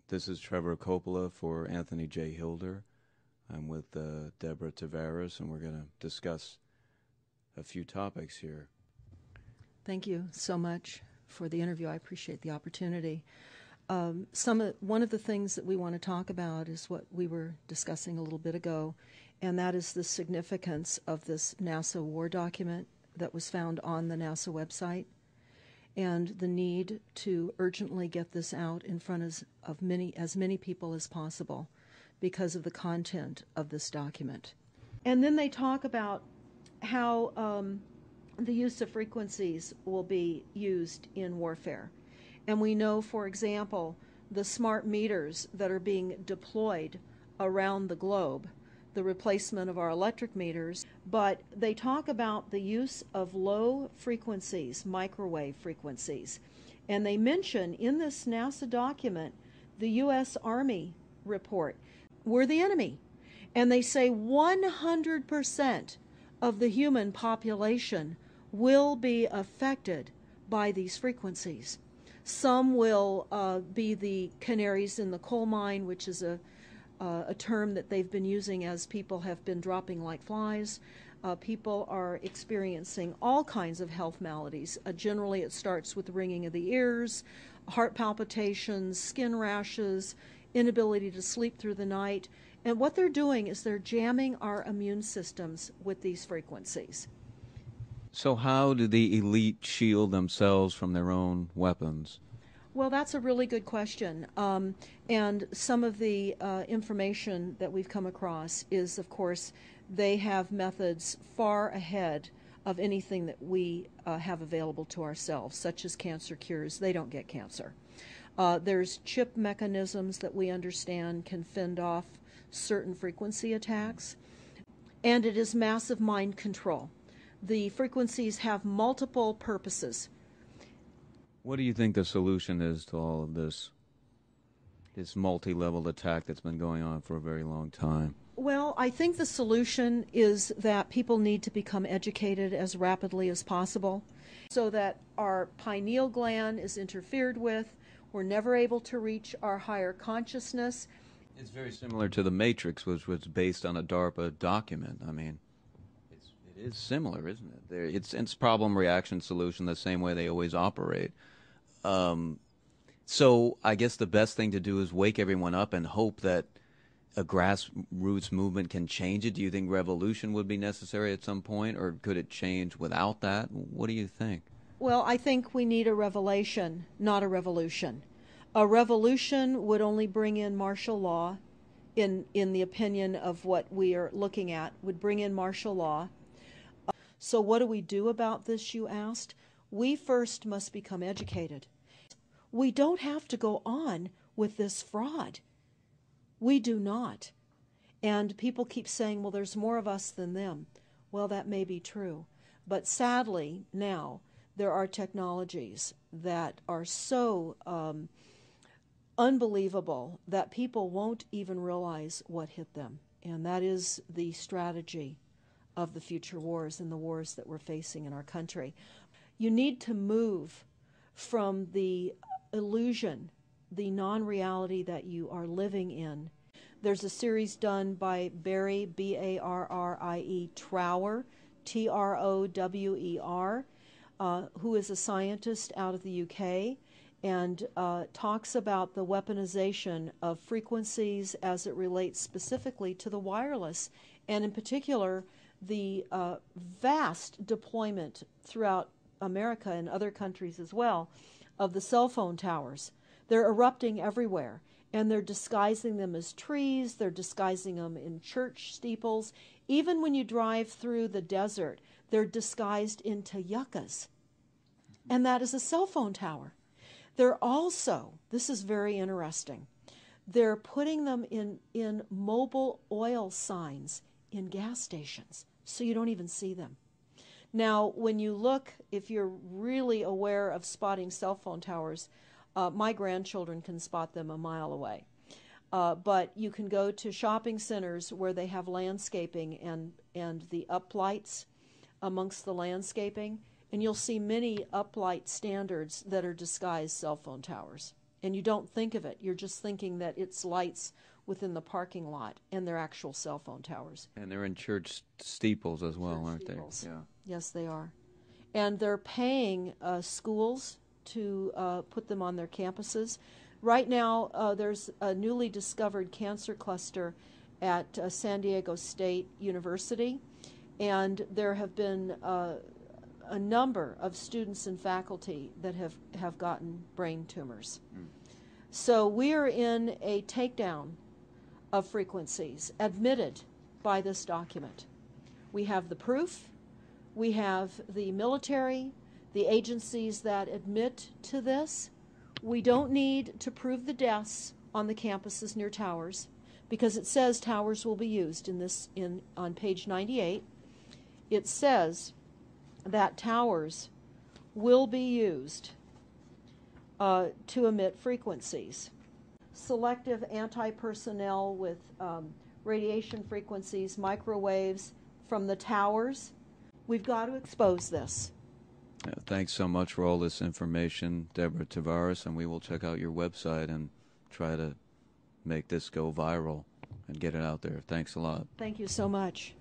This is Trevor Coppola for Anthony J. Hilder. I'm with Deborah Tavares, and we're going to discuss a few topics here. Thank you so much for the interview. I appreciate the opportunity. One of the things that we want to talk about is what we were discussing a little bit ago, and that is the significance of this NASA war document that was found on the NASA website, and the need to urgently get this out in front of as many people as possible because of the content of this document. And then they talk about how the use of frequencies will be used in warfare. And we know, for example, the smart meters that are being deployed around the globe, the replacement of our electric meters, but they talk about the use of low frequencies, microwave frequencies. And they mention in this NASA document the U.S. Army report. We're the enemy. And they say 100% of the human population will be affected by these frequencies. Some will be the canaries in the coal mine, which is a term that they've been using as people have been dropping like flies. People are experiencing all kinds of health maladies. Generally, it starts with ringing of the ears, heart palpitations, skin rashes, inability to sleep through the night. And what they're doing is they're jamming our immune systems with these frequencies. So how do the elite shield themselves from their own weapons? Well, that's a really good question. And some of the information that we've come across is, of course, they have methods far ahead of anything that we have available to ourselves, such as cancer cures. They don't get cancer. There's chip mechanisms that we understand can fend off certain frequency attacks. And it is massive mind control. The frequencies have multiple purposes. What do you think the solution is to all of this multi-level attack that's been going on for a very long time? Well, I think the solution is that people need to become educated as rapidly as possible so that our pineal gland is interfered with. We're never able to reach our higher consciousness. It's very similar to The Matrix, which was based on a DARPA document. I mean, it is similar, isn't it? It's problem, reaction, solution, the same way they always operate. So I guess the best thing to do is wake everyone up and hope that a grassroots movement can change it. Do you think revolution would be necessary at some point, or could it change without that? What do you think? Well, I think we need a revelation, not a revolution. A revolution would only bring in martial law, in the opinion of what we are looking at, would bring in martial law. So what do we do about this, you asked? We first must become educated. We don't have to go on with this fraud. We do not. And people keep saying, well, there's more of us than them. Well, that may be true. But sadly, now, there are technologies that are so unbelievable that people won't even realize what hit them. And that is the strategy of the future wars and the wars that we're facing in our country. You need to move from the illusion, the non-reality that you are living in. There's a series done by Barry, B-A-R-R-I-E, Trower, T-R-O-W-E-R, who is a scientist out of the UK, and talks about the weaponization of frequencies as it relates specifically to the wireless, and in particular, the vast deployment throughout America and other countries as well of the cell phone towers. They're erupting everywhere, and they're disguising them as trees, they're disguising them in church steeples. Even when you drive through the desert, they're disguised into yuccas, and that is a cell phone tower. They're also, this is very interesting, they're putting them in mobile oil signs in gas stations, so you don't even see them. Now, when you look, if you're really aware of spotting cell phone towers, my grandchildren can spot them a mile away. But you can go to shopping centers where they have landscaping and the uplights amongst the landscaping, and you'll see many uplight standards that are disguised cell phone towers. and you don't think of it. You're just thinking that it's lights within the parking lot, and they're actual cell phone towers. And they're in church steeples as well, Church aren't steeples. they? Yeah. Yes, they are. And they're paying schools to put them on their campuses. Right now, there's a newly discovered cancer cluster at San Diego State University, and there have been a number of students and faculty that have gotten brain tumors. So we are in a takedown of frequencies admitted by this document. We have the proof, we have the military, the agencies that admit to this. We don't need to prove the deaths on the campuses near towers, because it says towers will be used on page 98. It says that towers will be used to emit frequencies. Selective anti-personnel with radiation frequencies, microwaves from the towers. We've got to expose this. Yeah, thanks so much for all this information, Deborah Tavares, and we will check out your website and try to make this go viral and get it out there. Thanks a lot. Thank you so much.